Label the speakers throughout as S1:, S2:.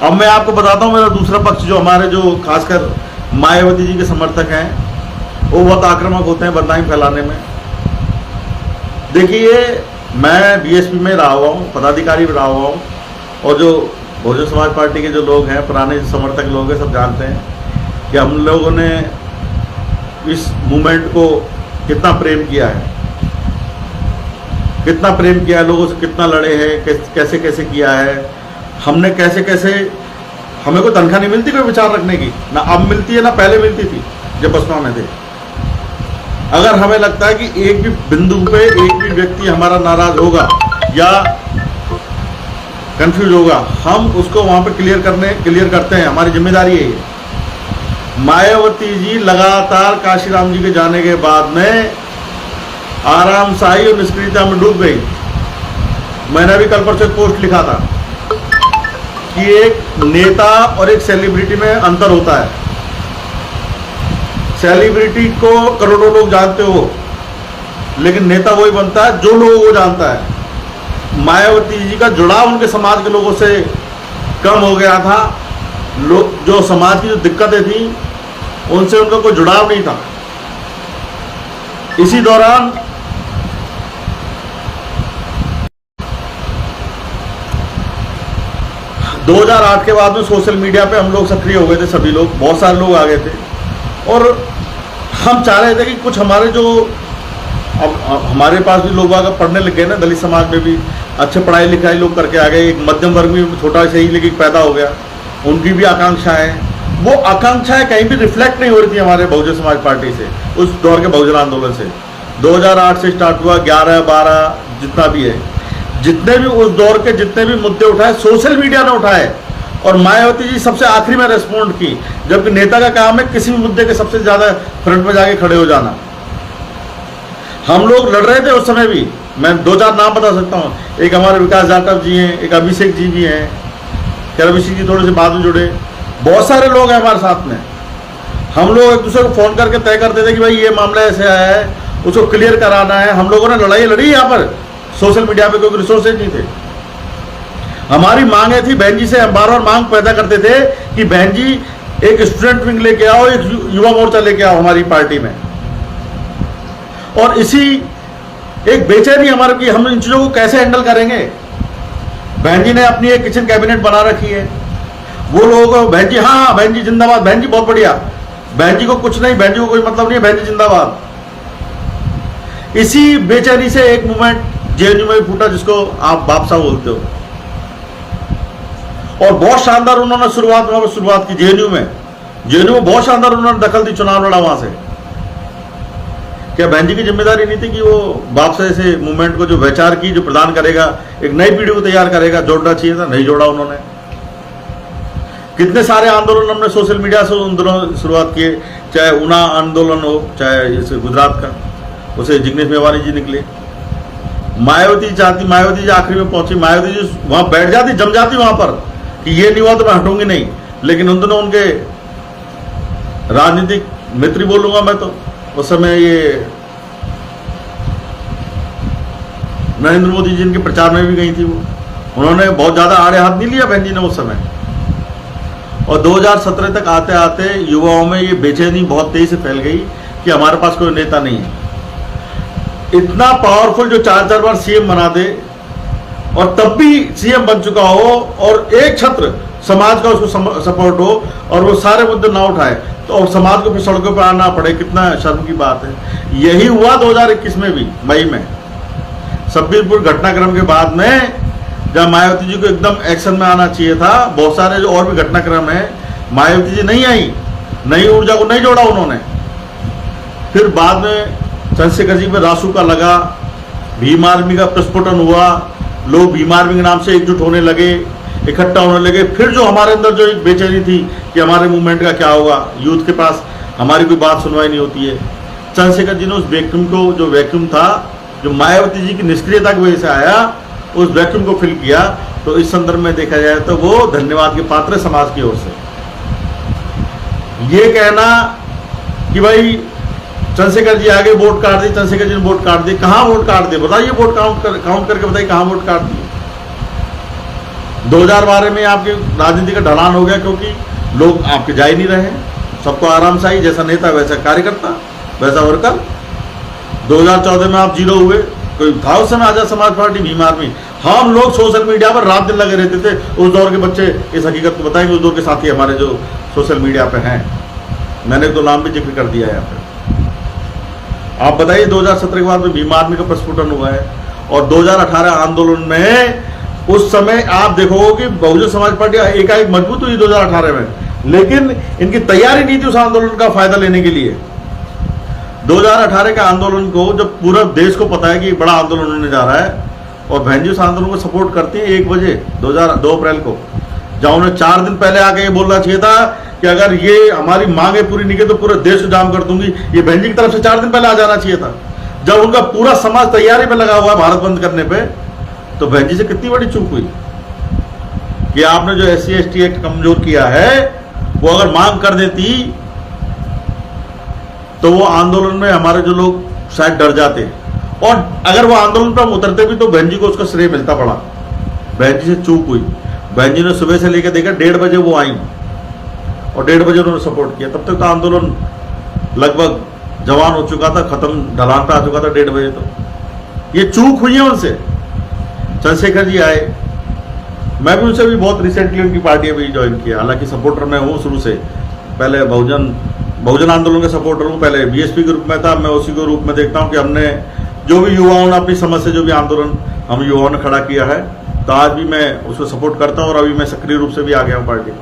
S1: अब मैं आपको बताता हूँ मेरा दूसरा पक्ष, जो हमारे जो खासकर मायावती जी के समर्थक हैं, वो बहुत आक्रामक होते हैं बदनामी फैलाने में। देखिए, मैं बीएसपी में रहा हुआ हूँ, पदाधिकारी भी रहा हुआ हूँ, और जो बहुजन समाज पार्टी के जो लोग हैं, पुराने समर्थक लोग हैं, सब जानते हैं कि हम लोगों ने इस मूवमेंट को कितना प्रेम किया है, कितना प्रेम किया है, लोगों से कितना लड़े हैं, कैसे कैसे किया है हमने, कैसे कैसे। हमें कोई तनख्वाह नहीं मिलती कोई विचार रखने की, ना अब मिलती है ना पहले मिलती थी जब बसपा में थे। अगर हमें लगता है कि एक भी बिंदु पे एक भी व्यक्ति हमारा नाराज होगा या कंफ्यूज होगा, हम उसको वहां पे क्लियर करते हैं, हमारी जिम्मेदारी है ये। मायावती जी लगातार काशीराम जी के जाने के बाद में आरामशाही और निष्क्रियता में डूब गई। मैंने भी कल परसों एक पोस्ट लिखा था कि एक नेता और एक सेलिब्रिटी में अंतर होता है। सेलिब्रिटी को करोड़ों लोग जानते हो, लेकिन नेता वही बनता है जो लोगों को जानता है। मायावती जी का जुड़ाव उनके समाज के लोगों से कम हो गया था। लोग जो समाज की जो दिक्कतें थी उनसे उनका कोई जुड़ाव नहीं था। इसी दौरान दो 2008 के बाद में सोशल मीडिया पे हम लोग सक्रिय हो गए थे, सभी लोग, बहुत सारे लोग आ गए थे, और हम चाह रहे थे कि कुछ हमारे जो अब हमारे पास भी लोग आकर पढ़ने लग गए ना, दलित समाज में भी अच्छे पढ़ाई लिखाई लोग करके आ गए, एक मध्यम वर्ग में छोटा सही लेकिन पैदा हो गया, उनकी भी आकांक्षाएं, वो आकांक्षाएं कहीं भी रिफ्लेक्ट नहीं हो रही थी हमारे बहुजन समाज पार्टी से, उस दौर के बहुजन आंदोलन से। 2008 से स्टार्ट हुआ, 11, 12 जितना भी है, जितने भी उस दौर के जितने भी मुद्दे उठाए सोशल मीडिया ने उठाए, और मायावती जी सबसे आखिरी में रेस्पॉन्ड की, जबकि नेता का काम है किसी भी मुद्दे के सबसे ज्यादा फ्रंट में जाके खड़े हो जाना। हम लोग लड़ रहे थे उस समय भी, मैं 2-4 नाम बता सकता हूँ, एक हमारे विकास जाटव जी हैं, एक अभिषेक जी भी हैं, खैर अभिषेक जी थोड़े से बाद में जुड़े, बहुत सारे लोग हैं हमारे साथ में। हम लोग एक दूसरे को फोन करके तय करते थे कि भाई ये मामला ऐसे आया है, उसको क्लियर कराना है। हम लोगों ने लड़ाई लड़ी यहाँ पर सोशल मीडिया पे, कोई रिसोर्सेज नहीं थे। हमारी मांगे थी, बहन जी से हम बार बार मांग पैदा करते थे कि बहन जी एक स्टूडेंट विंग लेके आओ, एक युवा मोर्चा लेके आओ हमारी पार्टी में। और इसी एक बेचैनी हमारे की, हम इन चीजों को कैसे हैंडल करेंगे। बहन जी ने अपनी एक किचन कैबिनेट बना रखी है, वो लोगों को बहन जी, हाँ बहन जी जिंदाबाद, बहन जी बहुत बढ़िया, बहन जी को कुछ नहीं, बहन जी को कोई मतलब नहीं है, बहन जी जिंदाबाद। इसी बेचैनी से एक मूवमेंट जेएनयू में फूटा, जिसको आप बापसा बोलते हो, और बहुत शानदार उन्होंने शुरुआत की जेएनयू में बहुत शानदार उन्होंने दखल दी, चुनाव लड़ा वहां से। क्या बहन जी की जिम्मेदारी नहीं थी कि वो बापसा से मूवमेंट को जो वैचार की जो प्रदान करेगा, एक नई पीढ़ी को तैयार करेगा, जोड़ना चाहिए था, नहीं जोड़ा उन्होंने। कितने सारे आंदोलन हमने सोशल मीडिया से उन दिनों शुरुआत किए, चाहे ऊना आंदोलन हो, चाहे जैसे गुजरात का, उसे जिग्नेश मेवानी जी निकले। मायावती चाहती, मायावती जी आखिरी में पहुंची, मायावती जी वहां बैठ जाती, जम जाती वहां पर कि ये नहीं हुआ तो मैं हटूंगी नहीं। लेकिन उन दिनों उनके राजनीतिक मित्र बोलूंगा मैं तो, उस समय ये नरेंद्र मोदी जी इनके प्रचार में भी गई थी, वो उन्होंने बहुत ज्यादा आड़े हाथ नहीं लिया बहन जी ने उस समय। और 2017 तक आते आते युवाओं में ये बेचैनी बहुत तेजी से फैल गई कि हमारे पास कोई नेता नहीं है। इतना पावरफुल जो 4-4 बार सीएम बना दे, और तब भी सीएम बन चुका हो, और एक छत्र समाज का उसको सपोर्ट हो, और वो सारे मुद्दे ना उठाए, तो और समाज को फिर सड़कों पर आना पड़े, कितना शर्म की बात है। यही हुआ 2021 में भी, मई में सब्बीरपुर घटनाक्रम के बाद में, जब मायावती जी को एकदम एक्शन में आना चाहिए था। बहुत सारे जो और भी घटनाक्रम है, मायावती जी नहीं आई, नई ऊर्जा को नहीं जोड़ा उन्होंने। फिर बाद में चंद्रशेखर जी पे रासू का लगा, भीम आर्मी का प्रस्फुटन हुआ, लोग भीम आर्मी के नाम से एकजुट होने लगे, इकट्ठा होने लगे। फिर जो हमारे अंदर जो एक बेचैनी थी कि हमारे मूवमेंट का क्या होगा, यूथ के पास हमारी कोई बात सुनवाई नहीं होती है, चंद्रशेखर जी ने उस वैक्यूम को, जो वैक्यूम था, जो मायावती जी की निष्क्रियता की वजह से आया, उस वैक्यूम को फिल किया। तो इस संदर्भ में देखा जाए तो वो धन्यवाद के पात्र समाज की ओर से। ये कहना कि भाई चंद्रशेखर जी आगे वोट काट दी, चंद्रशेखर जी ने वोट काट दी, कहाँ वोट काट दिए बताइए, वोट काउंट करके बताइए कहाँ वोट काट दिए। 2012 में आपके राजनीति का ढलान हो गया, क्योंकि लोग आपके जा ही नहीं रहे, सबको आराम से आई, जैसा नेता वैसा कार्यकर्ता वैसा वर्कर। 2014 में आप जीरो हुए, कोई था उस समय आजाद समाज पार्टी, भीम आर्मी। हम लोग सोशल मीडिया पर रात दिन लगे रहते थे। उस दौर के बच्चे इस हकीकत को बताएंगे, उस दौर के साथी हमारे जो सोशल मीडिया पे हैं, मैंने तो नाम भी जिक्र कर दिया है यहाँ पे। आप बताइए 2017 के बाद में भीम आर्मी का प्रस्फुटन हुआ है, और 2018 आंदोलन में उस समय आप देखोगे कि बहुजन समाज पार्टी एकाएक मजबूत हुई 2018 में, लेकिन इनकी तैयारी नहीं थी उस आंदोलन का फायदा लेने के लिए। 2018 के आंदोलन को जब पूरा देश को पता है कि बड़ा आंदोलन होने जा रहा है, और बहन जी उस आंदोलन को सपोर्ट करती है 1 बजे 2 अप्रैल को, जहां उन्हें 4 दिन पहले आके ये बोलना चाहिए था कि अगर ये हमारी मांगे पूरी नहीं की तो पूरे देश को जाम कर दूंगी। ये बहन जी की तरफ से 4 दिन पहले आ जाना चाहिए था, जब उनका पूरा समाज तैयारी में लगा हुआ है भारत बंद करने पे। तो बहन जी से कितनी बड़ी चूक हुई कि आपने जो SC/ST एक्ट कमजोर किया है, वो अगर मांग कर देती तो वो आंदोलन में हमारे जो लोग शायद डर जाते, और अगर वो आंदोलन पर हम उतरते भी तो बहन जी को उसका श्रेय मिलता पड़ा। बहन जी से चूक हुई। बहन जी ने सुबह से लेकर देखा 1:30 बजे वो आई, और 1:30 बजे उन्होंने सपोर्ट किया। तब तक तो आंदोलन लगभग जवान हो चुका था, खत्म, ढलान पे आ चुका था 1:30 बजे। तो ये चूक हुई है उनसे। चंद्रशेखर जी आए, मैं भी उनसे भी बहुत रिसेंटली उनकी पार्टी अभी ज्वाइन किया, हालांकि सपोर्टर मैं हूँ शुरू से, पहले बहुजन आंदोलन के सपोर्टर हूँ, पहले BSP के रूप में था। मैं उसी के रूप में देखता हूँ कि हमने जो भी युवाओं ने अपनी समझ से जो भी आंदोलन हम युवाओं ने खड़ा किया है, तो आज भी मैं उसको सपोर्ट करता हूँ, और अभी मैं सक्रिय रूप से भी आ गया हूँ पार्टी में।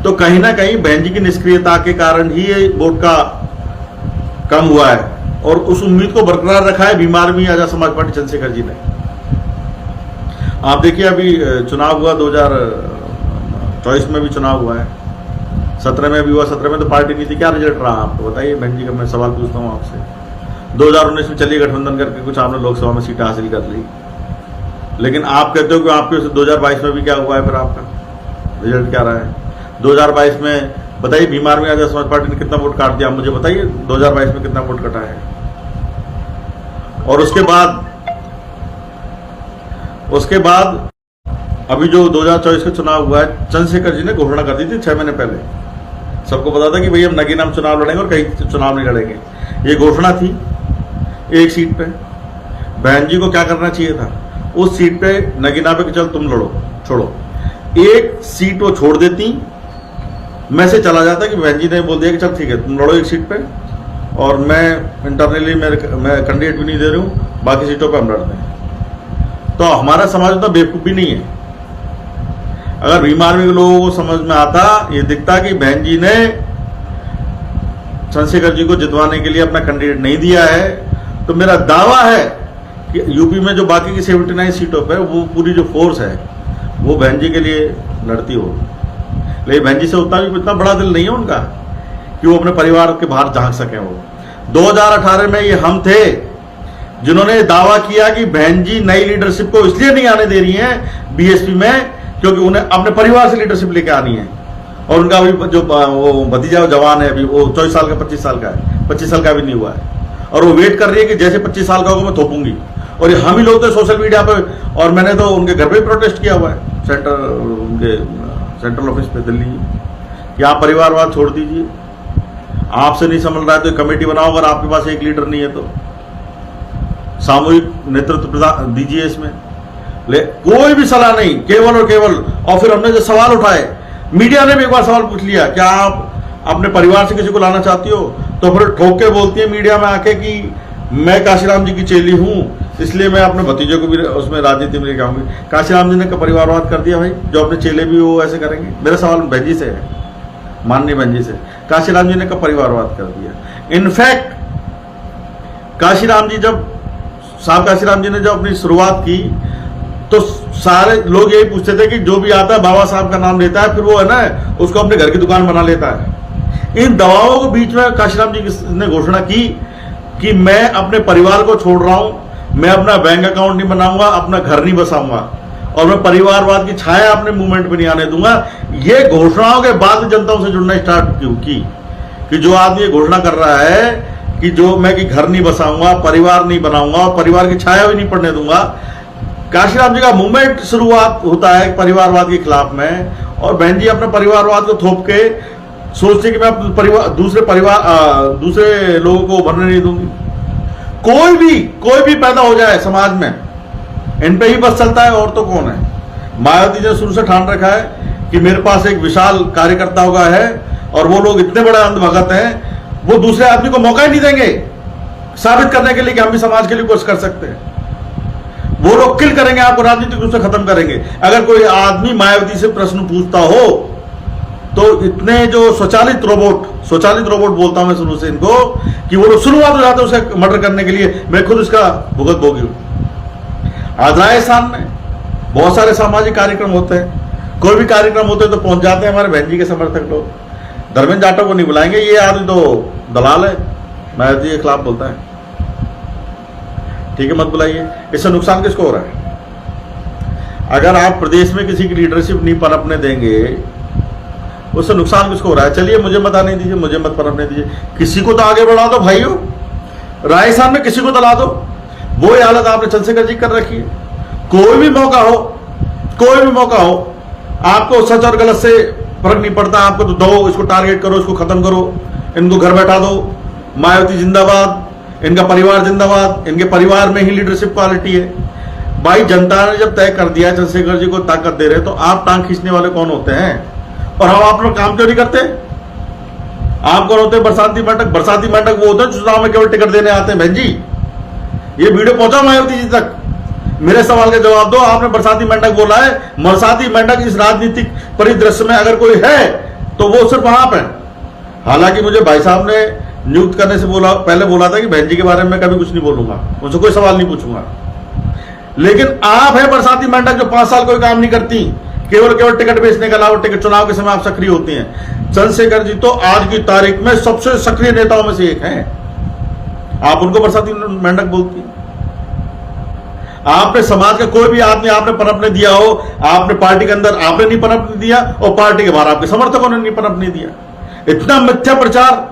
S1: तो कहीं ना कहीं बहन जी की निष्क्रियता के कारण ही ये वोट का कम हुआ है, और उस उम्मीद को बरकरार रखा है भीम आर्मी आजाद समाज पार्टी चंद्रशेखर जी ने। आप देखिए अभी चुनाव हुआ 2024 में भी चुनाव हुआ है, 17 में भी हुआ। 17 में तो पार्टी नहीं थी, क्या रिजल्ट रहा आपको बताइए? बहन जी का मैं सवाल पूछता हूँ आपसे। 2019 में चलिए गठबंधन करके कुछ आपने लोकसभा में सीटें हासिल कर ली, लेकिन आप कहते हो कि आपके 2022 में भी क्या हुआ है? फिर आपका रिजल्ट क्या रहा है? 2022 में बताइए भीम आर्मी आजाद समाज पार्टी ने कितना वोट काट दिया? मुझे बताइए 2022 में कितना वोट कटा है? और उसके बाद अभी जो 2024 का चुनाव हुआ है, चंद्रशेखर जी ने घोषणा कर दी थी 6 महीने पहले। सबको पता था कि भाई हम नगीना में चुनाव लड़ेंगे और कहीं चुनाव नहीं लड़ेंगे, ये घोषणा थी। 1 सीट पे बहन जी को क्या करना चाहिए था? उस सीट पे नगीना पे कि चल तुम लड़ो, छोड़ो। 1 सीट वो छोड़ देती, मैं से चला जाता कि बहन जी ने बोल दिया कि चल ठीक है तुम लड़ो 1 सीट पे, और मैं इंटरनली मैं कैंडिडेट भी नहीं दे रही हूँ, बाकी सीटों पे हम लड़ते हैं। तो हमारा समाज उतना बेवकूफ भी नहीं है। अगर भीम आर्मी के लोगों को समझ में आता, ये दिखता कि बहन जी ने चंद्रशेखर जी को जितवाने के लिए अपना कैंडिडेट नहीं दिया है, तो मेरा दावा है कि यूपी में जो बाकी की 79 सीटों पर वो पूरी जो फोर्स है वो बहन जी के लिए लड़ती हो। लेकिन बहन जी से उतना भी इतना बड़ा दिल नहीं है उनका कि वो अपने परिवार के बाहर झांक सकें। वो 2018 में ये हम थे जिन्होंने दावा किया कि बहन जी नई लीडरशिप को इसलिए नहीं आने दे रही हैं BSP में क्योंकि उन्हें अपने परिवार से लीडरशिप लेके आनी है। और उनका अभी जो वो भतीजा जवान है, अभी वो 24 साल का 25 साल का है, 25 साल का भी नहीं हुआ है, और वो वेट कर रही है कि जैसे 25 साल का होगा मैं थोपूंगी। और ये हम ही लोग तो सोशल मीडिया पे, और मैंने तो उनके घर पे भी प्रोटेस्ट किया हुआ है, उनके सेंट्रल ऑफिस पे दिल्ली, कि आप परिवारवाद छोड़ दीजिए, आपसे नहीं संभल रहा है तो कमेटी बनाओ, अगर आपके पास एक लीडर नहीं है तो सामूहिक नेतृत्व दीजिए इसमें। कोई भी सलाह नहीं, केवल और केवल। और फिर हमने जो सवाल उठाए, मीडिया ने भी एक बार सवाल पूछ लिया, क्या आप अपने परिवार से किसी को लाना चाहती हो? तो फिर ठोक के बोलती है मीडिया में आके कि मैं काशीराम जी की चेली हूं, इसलिए मैं अपने भतीजे को भी उसमें राजनीति में लेके आऊंगी। काशीराम जी ने परिवारवाद कर दिया भाई? जो अपने चेले भी वो ऐसे करेंगे? मेरा सवाल बहन जी से है, माननीय बहन जी से। काशीराम जी ने परिवारवाद कर दिया। इनफैक्ट काशीराम जी ने जब अपनी शुरुआत की तो सारे लोग यही पूछते थे कि जो भी आता है बाबा साहब का नाम लेता है, फिर वो है ना उसको अपने घर की दुकान बना लेता है। इन दवाओं के बीच में काशीराम जी ने घोषणा की कि मैं अपने परिवार को छोड़ रहा हूं, मैं अपना बैंक अकाउंट नहीं बनाऊंगा, अपना घर नहीं बसाऊंगा, और मैं परिवारवाद की छाया अपने मूवमेंट में नहीं आने दूंगा। ये घोषणाओं के बाद जनता से जुड़ना स्टार्ट क्यों की कि जो आदमी ये घोषणा कर रहा है कि जो मैं कि घर नहीं बसाऊंगा, परिवार नहीं बनाऊंगा, और परिवार की छाया भी नहीं पड़ने दूंगा, काशीराम जी का मूवमेंट शुरुआत होता है परिवारवाद के खिलाफ में, और बहन जी अपने परिवारवाद को थोप के सोचते कि मैं दूसरे लोगों को भरने नहीं दूंगी। कोई भी पैदा हो जाए समाज में, इन पे ही बस चलता है, और तो कौन है। मायावती ने शुरू से ठान रखा है कि मेरे पास एक विशाल कार्यकर्ता होगा है, और वो लोग इतने बड़े अंधभगत हैं, वो दूसरे आदमी को मौका ही नहीं देंगे साबित करने के लिए कि हम भी समाज के लिए कुछ कर सकते हैं। वो लोग किल करेंगे, आपको राजनीतिक रूप से खत्म करेंगे। अगर कोई आदमी मायावती से प्रश्न पूछता हो तो इतने जो स्वचालित रोबोट बोलता हूं मैं शुरू से इनको, कि वो लोग शुरुआत हो जाते हैं उसे मर्डर करने के लिए। मैं खुद इसका भुगत भोगी हूं। आज राजस्थान में बहुत सारे सामाजिक कार्यक्रम होते हैं, कोई भी कार्यक्रम होते हैं तो पहुंच जाते हैं हमारे बहन जी के समर्थक लोग। धर्मेंद्र जाटव को नहीं बुलाएंगे, ये आदमी तो दलाल है, मायावती के खिलाफ बोलता है, ठीक है मत बुलाइए। इससे नुकसान किसको हो रहा है? अगर आप प्रदेश में किसी की लीडरशिप नहीं पनपने देंगे, उससे नुकसान किसको हो रहा है? चलिए मुझे मत आने दीजिए, मुझे मत पनपने दीजिए, किसी को तो आगे बढ़ा दो भाइयों। राजस्थान में किसी को दला दो। वो हालत आपने चंद्रशेखर जी कर रखी है। कोई भी मौका हो, आपको सच और गलत से फर्क नहीं पड़ता, आपको तो दो, इसको टारगेट करो, इसको खत्म करो, इनको घर बैठा दो। मायावती जिंदाबाद, इनका परिवार जिंदाबाद, इनके परिवार में ही लीडरशिप क्वालिटी है। भाई जनता ने जब तय कर दिया चंद्रशेखर जी को ताकत दे रहे, तो आप टांग खींचने वाले कौन होते हैं? और हम आप लोग काम क्यों नहीं करते? आप कौन होते हैं? बरसाती मेंढक वो होते हैं चुनाव में केवल टिकट देने आते हैं। बहन जी ये वीडियो पहुंचा मायावती जी तक, मेरे सवाल का जवाब दो। आपने बरसाती मेंढक बोला है, बरसाती मेंढक इस राजनीतिक परिदृश्य में अगर कोई है तो वो सिर्फ आप हैं। हालांकि मुझे भाई साहब ने नियुक्त करने से पहले बोला था कि बहन जी के बारे में मैं कभी कुछ नहीं बोलूंगा, उनसे कोई सवाल नहीं पूछूंगा, लेकिन आप है बरसाती मेंढक जो 5 साल कोई काम नहीं करती, केवल टिकट बेचने के अलावा टिकट चुनाव के समय आप सक्रिय होती हैं। चंद्रशेखर जी तो आज की तारीख में सबसे सक्रिय नेताओं में से एक हैं, आप उनको बरसाती मेंढक बोलती हैं। आपने समाज का कोई भी आदमी आपने पनपने दिया हो, आपने पार्टी के अंदर आपने नहीं पनपने दिया, और पार्टी के बाहर आपके समर्थकों ने नहीं पनपने दिया। इतना मिथ्या प्रचार,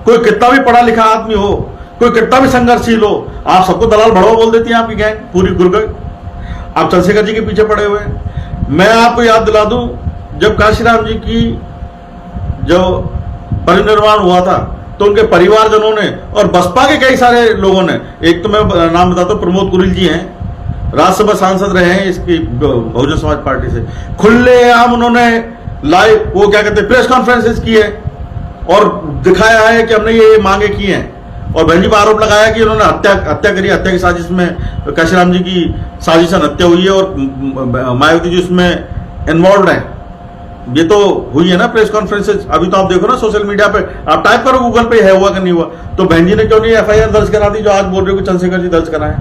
S1: कोई कितना भी पढ़ा लिखा आदमी हो, कोई कितना भी संघर्षशील हो, आप सबको दलाल भड़वा बोल देती है आपकी गैंग पूरी गुरगई। आप चंद्रशेखर जी के पीछे पड़े हुए हैं। मैं आपको याद दिला दूं, जब काशीराम जी की जो परिनिर्वाण हुआ था तो उनके परिवारजनों ने और बसपा के कई सारे लोगों ने, एक तो मैं नाम बताता हूं, प्रमोद कुरिल जी हैं, राज्यसभा सांसद रहे हैं इसकी बहुजन समाज पार्टी से, खुलेआम उन्होंने लाइव वो क्या कहते हैं प्रेस कॉन्फ्रेंसेस की है और दिखाया है कि हमने ये मांगे की हैं। और बहन जी पर आरोप लगाया कि उन्होंने हत्या करी, हत्या की साजिश में काशीराम जी की साजिश हत्या हुई है और मायावती जी उसमें इन्वॉल्व है। ये तो हुई है ना प्रेस कॉन्फ्रेंसेस, अभी तो आप देखो ना सोशल मीडिया पे, आप टाइप करो गूगल पे है हुआ कि नहीं हुआ। तो बहन जी ने क्यों नहीं एफआईआर दर्ज करा दी, जो आज बोल रहे हो कि चंद्रशेखर जी दर्ज कराएं?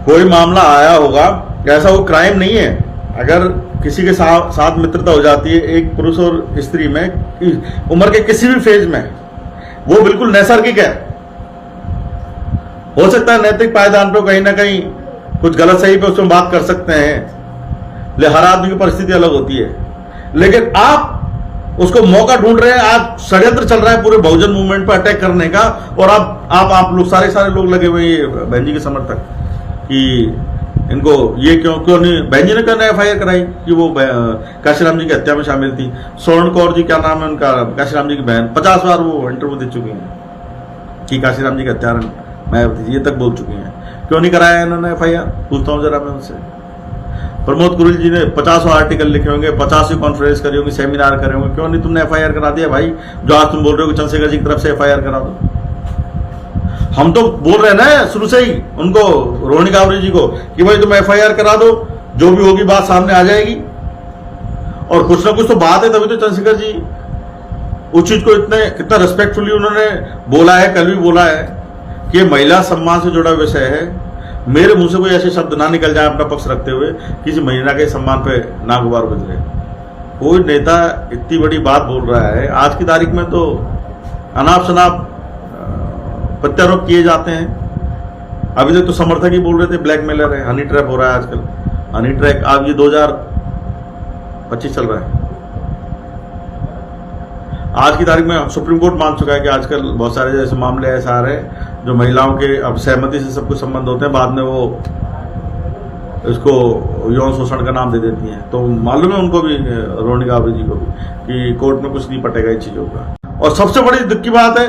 S1: कोई मामला आया होगा, ऐसा वो क्राइम नहीं है। अगर किसी के साथ मित्रता हो जाती है एक पुरुष और स्त्री में, उम्र के किसी भी फेज में, वो बिल्कुल नैसर्गिक है। हो सकता है नैतिक पायदान पर कहीं ना कहीं कुछ गलत सही पे उसमें बात कर सकते हैं, ले हर आदमी की परिस्थिति अलग होती है, लेकिन आप उसको मौका ढूंढ रहे हैं। आज षड्यंत्र चल रहा है पूरे बहुजन मूवमेंट पर अटैक करने का, और आप लोग सारे लोग लगे हुए हैं बहन जी के समर्थक कि इनको ये क्यों नहीं। बहन जी ने क्यों एफआईआर कराई कि वो काशीराम जी की हत्या में शामिल थी। स्वर्ण कौर जी क्या नाम है उनका, काशीराम जी की बहन, 50 बार वो इंटरव्यू दे चुकी हैं कि काशीराम जी के हत्यारण मायावती जी, ये तक बोल चुकी हैं। क्यों नहीं कराया इन्होंने एफआईआर? पूछता हूं जरा मैं उनसे। प्रमोद कुरिल जी ने 50 आर्टिकल लिखे होंगे, 50 कॉन्फ्रेंस करी होंगी, सेमिनार करे होंगे, क्यों नहीं तुमने एफआईआर करा दिया भाई? जो आज तुम बोल रहे हो कि चंद्रशेखर जी की तरफ से एफआईआर करा दो। हम तो बोल रहे हैं ना शुरू से ही उनको, रोहिणी गावरे जी को, कि भाई तुम एफआईआर करा दो, जो भी होगी बात सामने आ जाएगी। और कुछ ना कुछ तो बात है, तभी तो चंद्रशेखर जी उस चीज को कितना रिस्पेक्टफुली उन्होंने बोला है, कल भी बोला है कि महिला सम्मान से जुड़ा विषय है। मेरे मुंह से कोई ऐसे शब्द ना निकल जाए अपना पक्ष रखते हुए किसी महिला के सम्मान पे ना गुबार गुजरे। कोई नेता इतनी बड़ी बात बोल रहा है, आज की तारीख में तो अनाप शनाप प्रत्यारोप किए जाते हैं। अभी तक तो समर्थक ही बोल रहे थे ब्लैकमेलर है, हनी ट्रैप हो रहा है आजकल। हनी ट्रैप अब ये 2025 चल रहा है। आज की तारीख में सुप्रीम कोर्ट मान चुका है कि आजकल बहुत सारे जैसे मामले ऐसे आ रहे हैं जो महिलाओं के अब सहमति से सब कुछ संबंध होते हैं, बाद में वो इसको यौन शोषण का नाम दे देती हैं। तो मालूम है उनको भी, रोनिका गावरे जी को भी, कि कोर्ट में कुछ नहीं पटेगा इन चीजों का। और सबसे बड़ी दुख की बात है,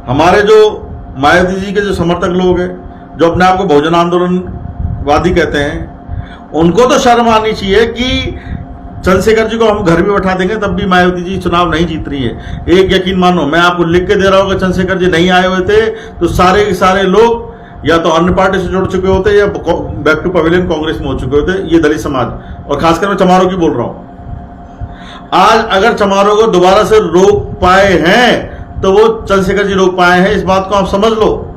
S1: हमारे जो मायावती जी के जो समर्थक लोग हैं, जो अपने आप को बहुजन आंदोलनवादी कहते हैं, उनको तो शर्म आनी चाहिए कि चंद्रशेखर जी को हम घर भी बैठा देंगे तब भी मायावती जी चुनाव नहीं जीत रही है। एक यकीन मानो, मैं आपको लिख के दे रहा हूं कि चंद्रशेखर जी नहीं आए हुए थे तो सारे के सारे लोग या तो अन्य पार्टी से जुड़ चुके होते या बैक टू पवेलियन कांग्रेस में हो चुके होते, ये दलित समाज, और खासकर मैं चमारों की बोल रहा हूं। आज अगर चमारों को दोबारा से रोक पाए हैं तो वो चंद्रशेखर जी रोक पाए हैं, इस बात को आप समझ लो।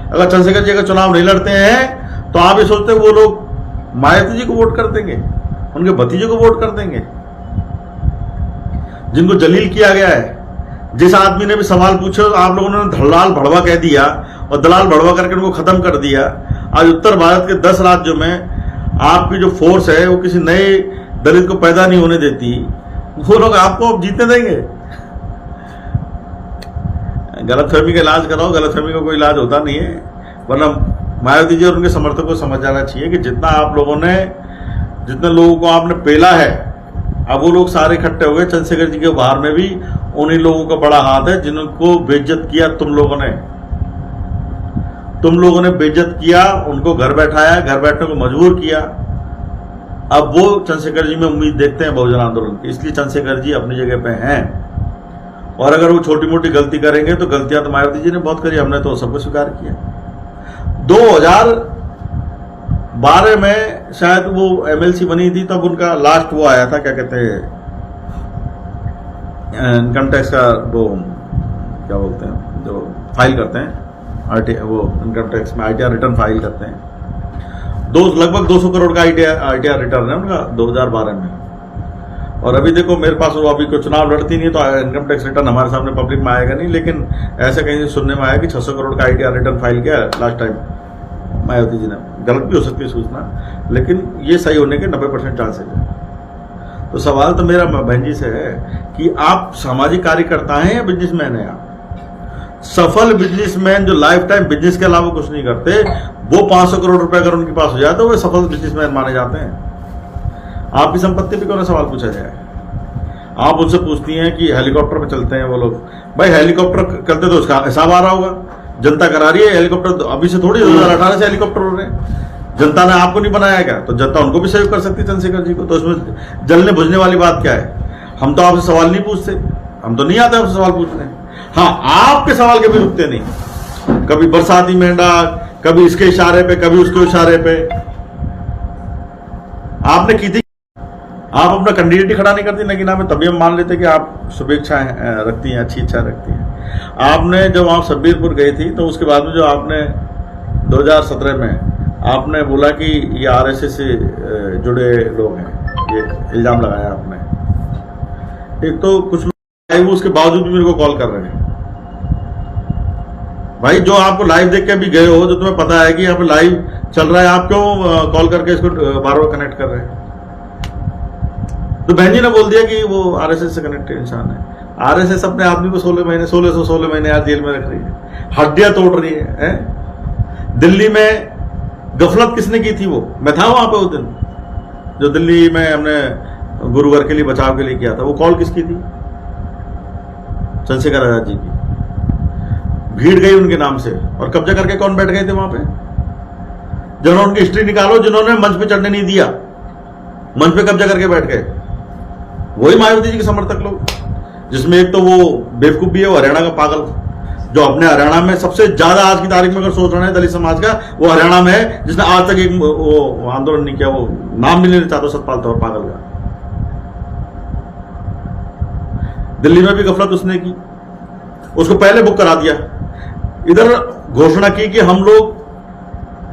S1: अगर चंद्रशेखर जी अगर चुनाव नहीं लड़ते हैं तो आप ये सोचते वो लोग मायावती जी को वोट कर देंगे, उनके भतीजे को वोट कर देंगे, जिनको जलील किया गया है। जिस आदमी ने भी सवाल पूछे आप लोगों ने दलाल भड़वा कह दिया और दलाल भड़वा करके उनको खत्म कर दिया। आज उत्तर भारत के 10 राज्यों में आपकी जो फोर्स है वो किसी नए दलित को पैदा नहीं होने देती, वो लोग आपको अब जीतने देंगे। गलतफहमी का इलाज कराओ, गलतफहमी का कोई इलाज होता नहीं है। वरना मायावती जी और उनके समर्थकों को समझ जाना चाहिए कि जितने लोगों को आपने पेला है, अब वो लोग सारे इकट्ठे हो गए। चंद्रशेखर जी के बाहर में भी उन्हीं लोगों का बड़ा हाथ है जिनको बेइज्जत किया तुम लोगों ने बेइज्जत किया, उनको घर बैठाया, घर बैठने को मजबूर किया। अब वो चंद्रशेखर जी में उम्मीद देखते हैं बहुजन आंदोलन की, इसलिए चंद्रशेखर जी अपनी जगह पे हैं। और अगर वो छोटी मोटी गलती करेंगे तो गलतियां तो मायावती जी ने बहुत करी, हमने तो सबको स्वीकार किया। 2012 में शायद वो एमएलसी बनी थी, तब उनका लास्ट वो आया था, क्या कहते हैं, इनकम टैक्स का वो क्या बोलते हैं, जो फाइल करते हैं वो इनकम टैक्स में आईटीआर रिटर्न फाइल करते हैं। लगभग 200 करोड़ का आईटीआर रिटर्न है उनका 2012 में। और अभी देखो मेरे पास, वो अभी कोई चुनाव लड़ती नहीं तो इनकम टैक्स रिटर्न हमारे सामने पब्लिक में आएगा नहीं, लेकिन ऐसे कहीं सुनने में आया कि 600 करोड़ का आईटीआर रिटर्न फाइल किया लास्ट टाइम मायावती जी ने। गलत भी हो सकती है सूचना, लेकिन ये सही होने के 90% चांसेज है। तो सवाल तो मेरा बहन जी से है कि आप सामाजिक कार्यकर्ता हैं या बिजनेसमैन हैं? आप सफल बिजनेसमैन जो लाइफ टाइम बिजनेस के अलावा कुछ नहीं करते, वो 500 करोड़ रुपए अगर उनके पास हो जाए तो वो सफल बिजनेसमैन माने जाते हैं। आपकी संपत्ति पे क्यों सवाल पूछा जाए? आप उनसे पूछती हैं कि हेलीकॉप्टर पे चलते हैं वो लोग, भाई हेलीकॉप्टर करते तो उसका हिसाब आ रहा होगा, जनता करा रही है हेलीकॉप्टर, अभी से थोड़ी 2018 से हेलीकॉप्टर हो रहे हैं। जनता ने आपको नहीं बनाया क्या? तो जनता उनको भी सहयोग कर सकती है चंद्रशेखर जी को। तो उसमें जलने बुझने वाली बात क्या है? हम तो आपसे सवाल नहीं पूछते, हम तो नहीं आते आपसे सवाल पूछने। हाँ, आपके सवाल कभी रुकते नहीं, कभी बरसाती मेंढक, कभी इसके इशारे पे, कभी उसके इशारे पे। आपने की थी, आप अपना कैंडिडेट ही खड़ा नहीं करती नगीना में, तभी हम मान लेते कि आप शुभेच्छाएं रखती हैं, अच्छी इच्छा रखती हैं। आपने जब आप सब्बीरपुर गई थी तो उसके बाद में जो आपने 2017 में आपने बोला कि ये आरएसएस से जुड़े लोग हैं, ये इल्जाम लगाया आपने। एक तो कुछ लोग उसके बावजूद भी मेरे को कॉल कर रहे हैं। भाई जो आपको लाइव देख के अभी गए हो, जो तुम्हें पता है कि यहाँ पे लाइव चल रहा है, आप क्यों कॉल करके इसको बार बार कनेक्ट कर रहे हैं? तो बहन जी ने बोल दिया कि वो आरएसएस से कनेक्टेड इंसान है। आरएसएस अपने आदमी को 16 महीने आज जेल में रख रही है, हड्डियां तोड़ रही है। दिल्ली में गफलत किसने की थी? वो मैं था वहां पे उस दिन, जो दिल्ली में हमने गुरुवार के लिए बचाव के लिए किया था। वो कॉल किसकी थी? चंद्रशेखर आजाद जी की। भीड़ गई उनके नाम से, और कब्जा करके कौन बैठ गए थे वहां पे? जिन्होंने उनकी हिस्ट्री निकालो, जिन्होंने मंच पे चढ़ने नहीं दिया, मंच पे कब्जा करके बैठ गए, वही मायावती जी के समर्थक लोग। जिसमें एक तो वो बेवकूफ भी है, वो हरियाणा का पागल, जो अपने हरियाणा में सबसे ज्यादा आज की तारीख में अगर सोच रहे हैं दलित समाज का, वो हरियाणा में है, जिसने आज तक एक वो आंदोलन नहीं किया। वो नाम भी लेना चाहता सतपाल तौर पागल का। दिल्ली में भी गफलत उसने की, उसको पहले बुक करा दिया। इधर घोषणा की कि हम लोग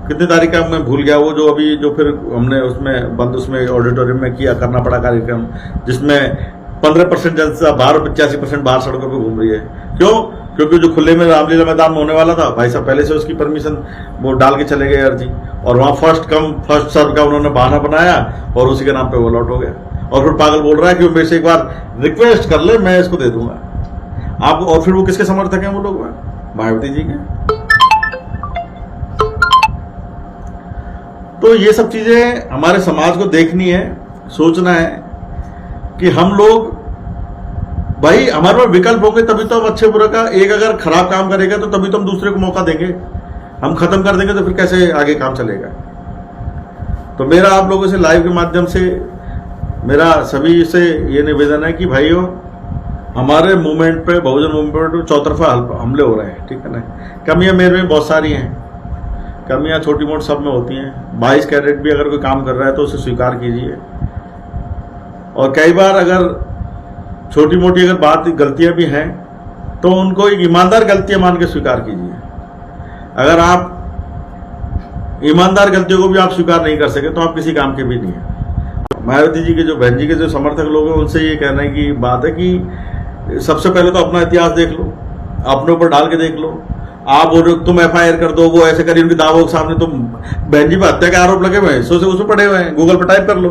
S1: कितनी तारीख का मैं भूल गया, वो जो अभी जो फिर हमने उसमें बंद उसमें ऑडिटोरियम में किया, करना पड़ा कार्यक्रम, जिसमें 15% जनता बाहर और 85% बाहर सड़कों पे घूम रही है। क्यों? क्योंकि जो खुले में रामलीला मैदान में होने वाला था, भाई साहब पहले से उसकी परमिशन वो डाल के चले गए अर्जी, और वहां फर्स्ट कम फर्स्ट सर्व का उन्होंने बहाना बनाया और उसी के नाम पे वो लॉट हो गया। और फिर पागल बोल रहा है कि वो मेरे से एक बार रिक्वेस्ट कर ले, मैं इसको दे दूंगा आपको। और फिर वो किसके समर्थक हैं वो लोग? मायावती जी के। तो ये सब चीजें हमारे समाज को देखनी है, सोचना है कि हम लोग, भाई हमारे पास विकल्प होंगे तभी तो हम अच्छे बुरे का, एक अगर खराब काम करेगा तो तभी तो हम दूसरे को मौका देंगे। हम खत्म कर देंगे तो फिर कैसे आगे काम चलेगा। तो मेरा आप लोगों से लाइव के माध्यम से मेरा सभी से ये निवेदन है कि भाइयों, हमारे मूवमेंट पे, बहुजन मूवमेंट पे चौतरफा हमले हो रहे हैं, ठीक है ना। कमियां मेरे में बहुत सारी हैं, कमियां छोटी मोटी सब में होती हैं। 22 कैडेट भी अगर कोई काम कर रहा है तो उसे स्वीकार कीजिए, और कई बार अगर छोटी मोटी अगर बात गलतियां भी हैं तो उनको एक ईमानदार गलतियां मान के स्वीकार कीजिए। अगर आप ईमानदार गलतियों को भी आप स्वीकार नहीं कर सके तो आप किसी काम के भी नहीं है। मायावती जी के जो, बहन जी के जो समर्थक लोग हैं, उनसे ये कहने की बात है कि सबसे पहले तो अपना इतिहास देख लो, अपने ऊपर डाल के देख लो। आप बोल रहे हो तुम FIR कर दो, वो ऐसे करिए, उनकी दावों के सामने तुम, बहन जी पर हत्या के आरोप लगे हुए हैं, सो से उसमें पड़े हुए हैं, गूगल पर टाइप कर लो।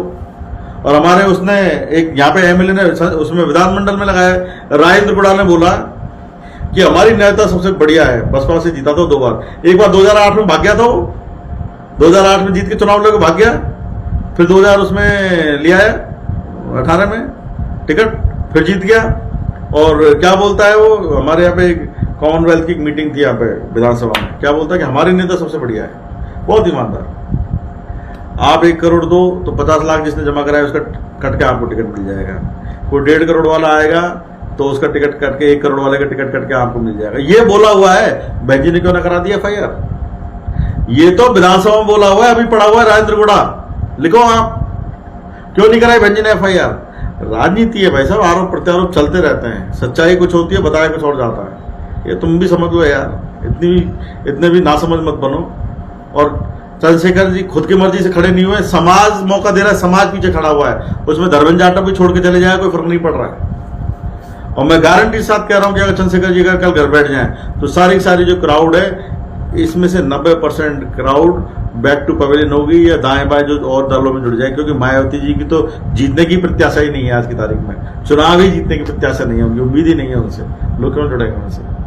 S1: और हमारे उसने एक यहाँ पे MLA ने उसमें विधानमंडल में लगाया, राजेंद्र गुड़ा ने बोला कि हमारी नेता सबसे बढ़िया है, बसपा से जीता था 2 बार। एक बार 2008 में भाग गया था वो, 2008 में जीत के चुनाव लड़के भाग गया, फिर 2000 उसमें लिया है 18 में टिकट, फिर जीत गया। और क्या बोलता है वो, हमारे यहाँ पे कॉमनवेल्थ की मीटिंग थी यहाँ पे विधानसभा में, क्या बोलता है कि हमारी नेता सबसे बढ़िया है, बहुत ईमानदार। आप 1 करोड़ दो तो 50 लाख जिसने जमा कराया उसका कट के आपको टिकट मिल जाएगा। कोई 1.5 करोड़ वाला आएगा तो उसका टिकट कट के 1 करोड़ वाले का टिकट कट के आपको मिल जाएगा। ये बोला हुआ है, बहन जी ने क्यों ना करा दिया FIR? ये तो विधानसभा में बोला हुआ है, अभी पड़ा हुआ है राजेंद्र गुड़ा, लिखो आप, क्यों नहीं कराई बहन जी ने FIR? राजनीति है भाई साहब, आरोप प्रत्यारोप चलते रहते हैं, सच्चाई कुछ होती है, बताया कुछ और जाता है। ये तुम भी समझ लो यार, इतने भी नासमझ मत बनो। और चंद्रशेखर जी खुद की मर्जी से खड़े नहीं हुए, समाज मौका दे रहा है, समाज पीछे खड़ा हुआ है, उसमें धर्मेंद्र जाटव भी छोड़ के चले जाए, कोई फर्क नहीं पड़ रहा है। और मैं गारंटी के साथ कह रहा हूं कि अगर चंद्रशेखर जी अगर कल घर बैठ जाए तो सारी की सारी जो क्राउड है, इसमें से 90% क्राउड बैक टू पवेलियन होगी या दाएं बाएं जो और दलों में जुड़ जाए, क्योंकि मायावती जी की तो जीतने की प्रत्याशा ही नहीं है। आज की तारीख में चुनाव ही जीतने की प्रत्याशा नहीं है, उनकी उम्मीद ही नहीं है उनसे, लोग क्यों जुड़ेंगे उनसे।